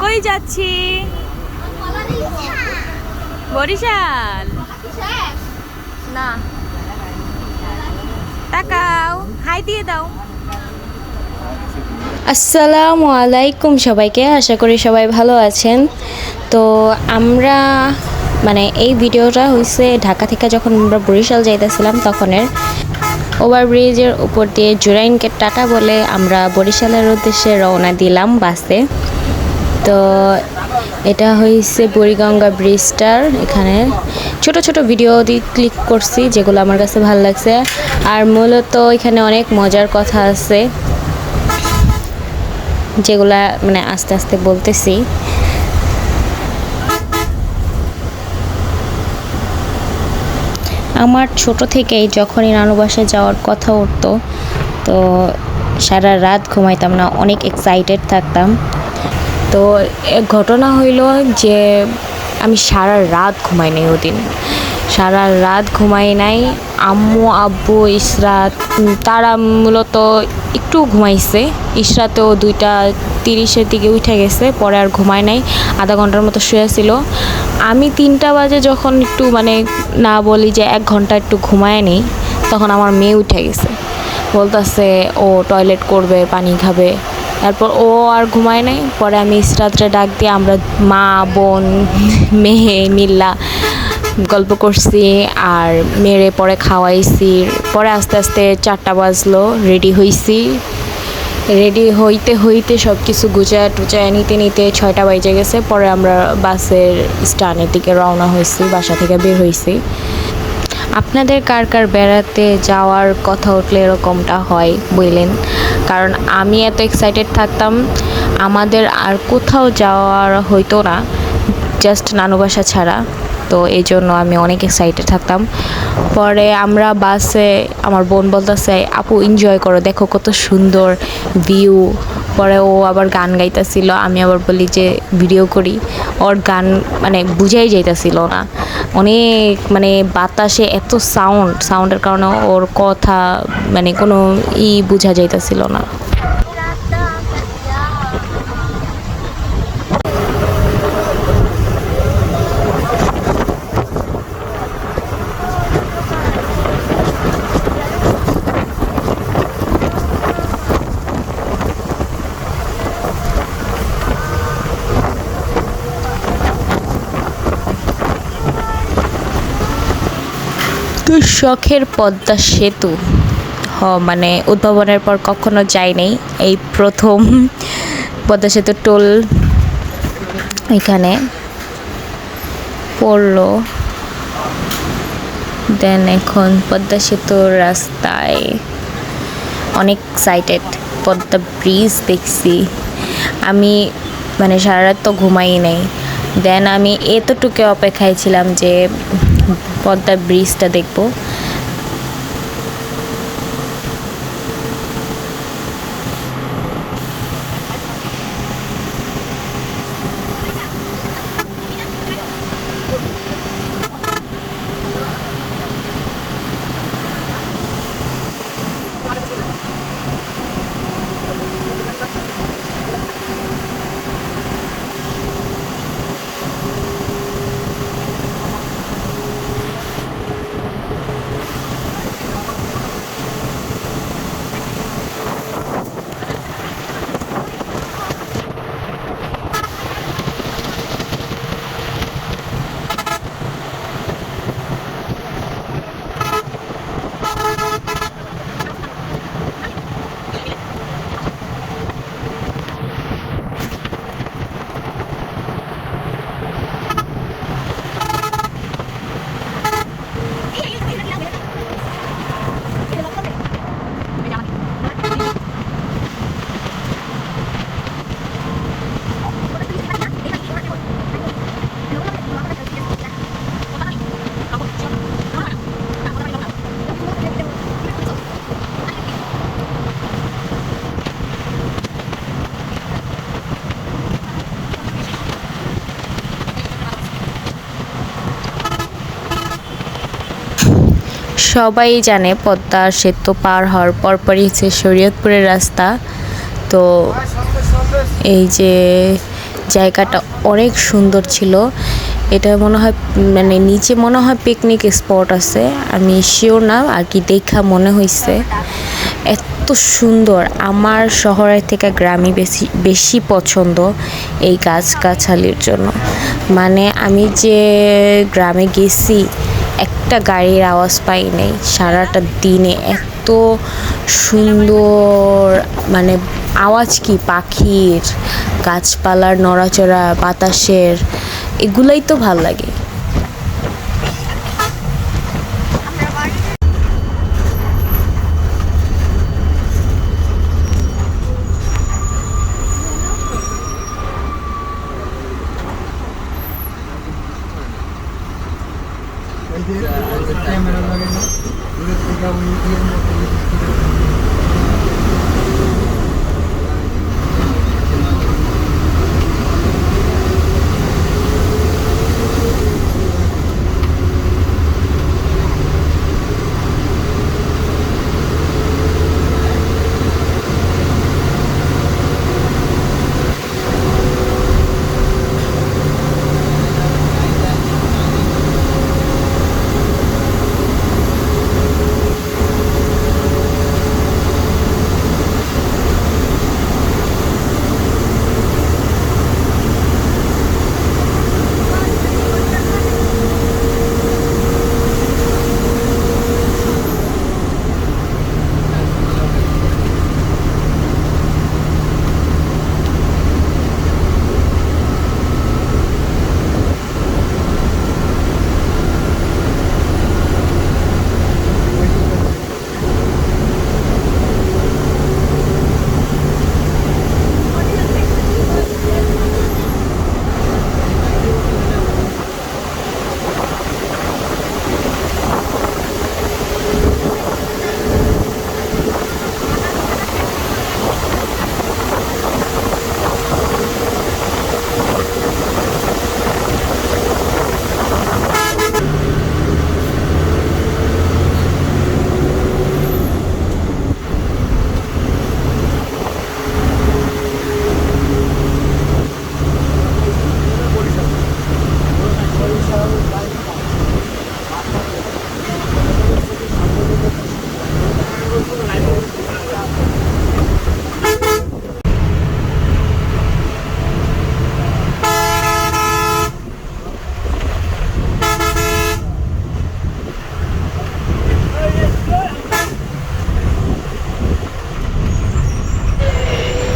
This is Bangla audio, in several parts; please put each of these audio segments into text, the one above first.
কই যাচ্ছি? বরিশাল না, তাকাও, হাই দিয়ে দাও। আসসালামু আলাইকুম সবাইকে, আশা করি সবাই ভালো আছেন। তো আমরা এই ভিডিওটা হয়েছে ঢাকা থেকে যখন আমরা বরিশাল যাইতেছিলাম তখনের। ওভারব্রিজের উপর দিয়ে জুরাইনকে টাটা বলে আমরা বরিশালের উদ্দেশ্যে রওনা দিলাম বাসে। তো এটা হয়েছে বুড়িগঙ্গা ব্রিজটার এখানে ছোট ছোট ভিডিও দিয়ে ক্লিক করছি যেগুলো আমার কাছে ভালো লাগছে। আর মূলত এখানে অনেক মজার কথা আছে যেগুলা আস্তে আস্তে বলতেছি। আমার ছোট থেকেই যখনই নানু বাসায় যাওয়ার কথা উঠতো তো সারা রাত ঘুমাইতাম না, অনেক এক্সাইটেড থাকতাম। তো ঘটনা হইল যে আমি সারা রাত ঘুমাই নাই ওদিন, সারা রাত ঘুমাই নাই। আম্মু আব্বু ইশরাত তারা মূলত একটু ঘুমাইছে, ইশরাতেও 2:30 দিকে উঠে গেছে, পরে আর ঘুমায় নাই, আধা ঘন্টার মতো শুয়েছিল। আমি 3টা বাজে যখন একটু না বলি যে 1 ঘন্টা একটু ঘুমায় নিই, তখন আমার মেয়ে উঠে গেছে, বলতেছে ও টয়লেট করবে, পানি খাবে। তারপর ও আর ঘুমায় নাই। পরে আমি ইশরাতরে ডাক দিয়ে আমরা মা বোন মেয়ে মিল্লা গল্প করছি আর মেরে পরে খাওয়াইছি। পরে আস্তে আস্তে 4টা বাজলো, রেডি হইছি। রেডি হইতে হইতে সব কিছু গুছায় টুচায় নিতে নিতে 6টা বাজে গেছে। পরে আমরা বাসের স্ট্যান্ডের দিকে রওনা হয়েছি, বাসা থেকে বের হয়েছি। আপনাদের কার কার বেড়াতে যাওয়ার কথা উঠলে এরকমটা হয় বললেন, কারণ আমি এত এক্সাইটেড থাকতাম, আমাদের আর কোথাও যাওয়ার হইতো না জাস্ট নানু বাসা ছাড়া। তো এই জন্য আমি অনেক এক্সাইটেড থাকতাম। পরে আমরা বাসে, আমার বোন বলতেছে আপু এনজয় করো, দেখো কত সুন্দর ভিউ। পরে ও আবার গান গাইতেছিল, আমি আবার বলি যে ভিডিও করি। ওর গান বুঝাই যাইতেছিল না, অনেক বাতাসে এত সাউন্ডের কারণে ওর কথা কোনো বোঝা যাইতেছিল না। তো শখের পদ্মা সেতু উদ্ভাবনের পর কখনো যাই নাই, এই প্রথম পদ্মা সেতু টোল এখানে পড়লো। দেন এখন পদ্মা সেতুর রাস্তায় অনেক এক্সাইটেড, পদ্মা ব্রিজ দেখছি আমি, সারা রাত তো ঘুমাই নাই। দেন আমি এতটুকু অপেক্ষায় ছিলাম যে পদ্মা ব্রিজটা দেখবো। সবাই জানে পদ্মা সেতু পার হওয়ার পরপরই হচ্ছে শরীয়তপুরের রাস্তা। তো এই যে জায়গাটা অনেক সুন্দর ছিল। এটা মনে হয় মানে নিচে মনে হয় পিকনিক স্পট আছে, আমি শিওর না, আর কি দেখা মনে হয়েছে। এত সুন্দর, আমার শহরের থেকে গ্রামই বেশি বেশি পছন্দ এই গাছগাছালির জন্য। মানে আমি যে গ্রামে গেছি একটা গাড়ির আওয়াজ পাই নাই সারাটা দিনে। এত সুন্দর মানে আওয়াজ কি পাখির, গাছপালার নড়াচড়া, বাতাসের, এগুলাই তো ভাল লাগে। ক্যামেরা লাগানো দূরের থেকে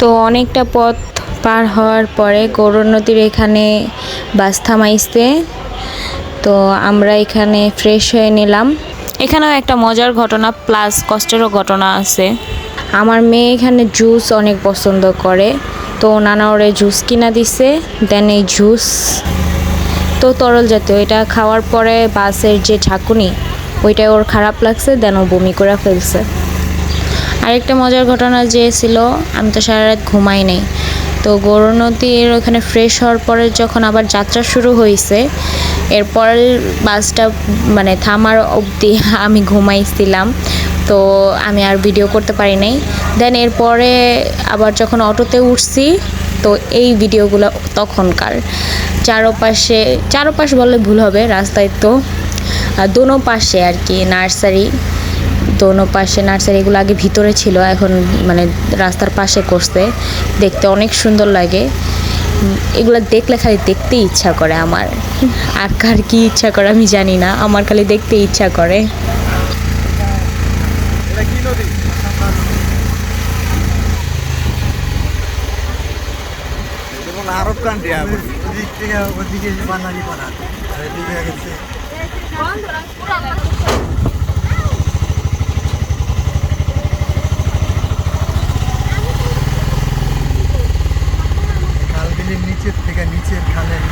তো অনেকটা পথ পার হওয়ার পরে গৌরন নদীর এখানে বাস থামাইছে। তো আমরা এখানে ফ্রেশ হয়ে নিলাম। এখানেও একটা মজার ঘটনা প্লাস কষ্টেরও ঘটনা আছে। আমার মেয়ে এখানে জুস অনেক পছন্দ করে, তো নানা ওরে জুস কিনা দিছে। দেন এই জুস তো তরল জাতীয়, এটা খাওয়ার পরে বাসের যে ঝাঁকুনি ওইটা ওর খারাপ লাগছে, দেন ও বমি করে ফেলছে। আরেকটা মজার ঘটনা যে ছিল, আমি তো সারা রাত ঘুমাই নাই। তো গৌরন নদীর ওখানে ফ্রেশ হওয়ার পরে যখন আবার যাত্রা শুরু হয়েছে, এরপর বাসটা মানে থামার অবধি আমি ঘুমাইছিলাম, তো আমি আর ভিডিও করতে পারি নাই। দেন এরপরে আবার যখন অটোতে উঠছি, তো এই ভিডিওগুলো তখনকার। চারপাশ বললে ভুল হবে, রাস্তায় তো দোনো পাশে আর কি নার্সারি, দোনো পাশে নার্সারিগুলো আগে ভিতরে ছিল, এখন মানে রাস্তার পাশে করছে। দেখতে অনেক সুন্দর লাগে, এগুলো দেখলে খালি দেখতে ইচ্ছা করে আমার। আর কার কি ইচ্ছা করে আমি জানি না, আমার খালি দেখতে ইচ্ছা করে। আরব কান্ট্রি ওদিক থেকে ওদিকে বাঙালি পাড়া এদিকে গেছে খালবিলের নিচের থেকে নিচের খালের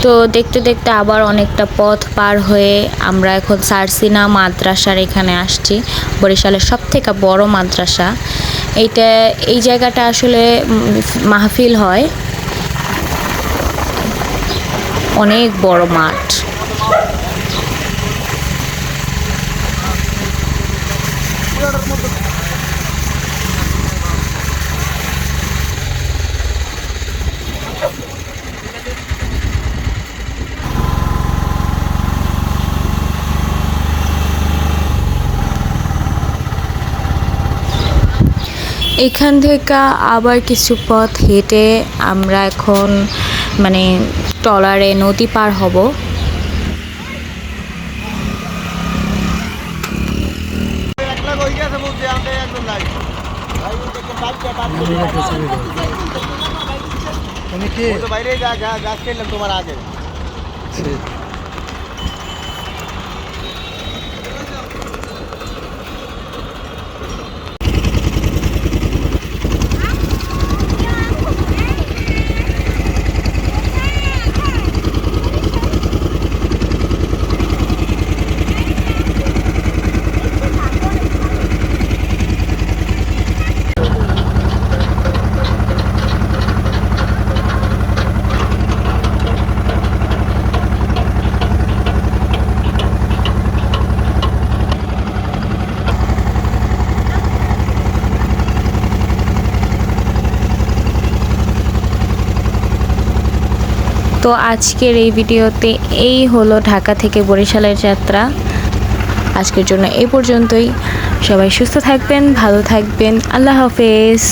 তো দেখতে দেখতে আবার অনেকটা পথ পার হয়ে আমরা এখন সারসিনা মাদ্রাসার এখানে আসছি। বরিশালের সবথেকে বড় মাদ্রাসা এইটা। এই জায়গাটা আসলে মাহফিল হয়, অনেক বড় মাঠ। এখান থেকে আবার কিছু পথ হেঁটে আমরা এখন মানে ট্রলারে নদী পার হব। তুমি কি বাইরে গাছ খেলাম তোমার আগে। তো আজকের এই ভিডিওতে এই হলো ঢাকা থেকে বরিশালের যাত্রা। আজকের জন্য এই পর্যন্তই। সবাই সুস্থ থাকবেন, ভালো থাকবেন। আল্লাহ হাফেজ।